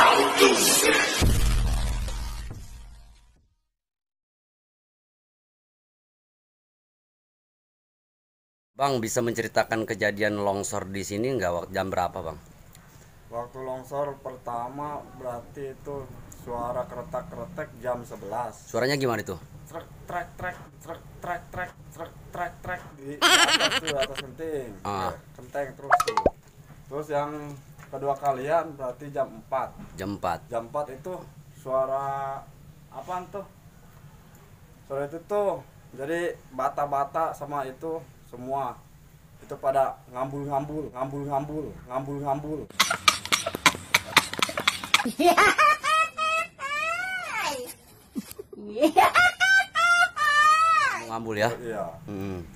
Bang, bisa menceritakan kejadian longsor di sini nggak? Jam berapa, Bang? Waktu longsor pertama berarti itu suara keretak-keretek jam 11. Suaranya gimana itu? Trek trek trek trek trek trek trek trek trek di atas tuh, atas genting. Ah. Kenteng terus tuh. Terus yang kedua kalian berarti jam 4. Jam 4. Jam 4 itu suara apaan tuh? Suara itu tuh. Jadi bata-bata sama itu semua itu pada ngambul-ngambul. Ngambul ya? Iya. Hmm.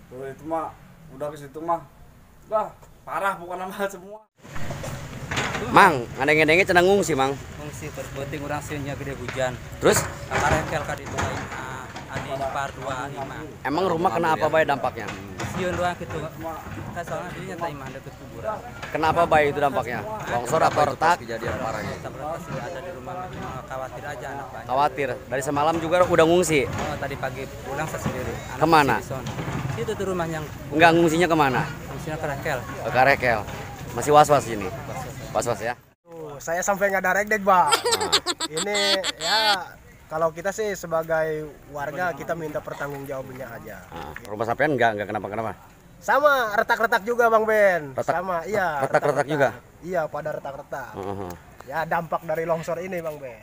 Terus itu mah udah ke situ mah udah parah bukan nama semua. Mang, ngadeng-ngadengnya cenah ngungsi, Mang. Fungsi berpenting orang siunnya gede hujan. Terus Karekel ka ditu lain adi par 25. emang rumah kena apa bae dampaknya? Sieun doang kitu. Ka soalna dinya teh imah deket kuburan. Kenapa bae itu dampaknya? Longsor atau retak? Kejadian parahnya. Seberapa sih ada di rumah khawatir aja anak banyak. Khawatir. Dari semalam juga udah ngungsi. Oh, tadi pagi pulang saya sendiri. Anak Kemana? masih di sono. Situ tuh rumah yang Enggak, ngungsinya kemana? fungsinya Karekel. Ke Karekel. Masih was-was ini. Was-was ya. Saya sampai nggak direct deh, Bang. Ini ya kalau kita sih sebagai warga kita minta pertanggungjawabannya aja. Nah, rumah sampean enggak kenapa-kenapa. Sama retak-retak juga, Bang Ben. Sama, iya. Retak-retak juga. Iya, pada retak-retak. Heeh. Ya dampak dari longsor ini, Bang Ben.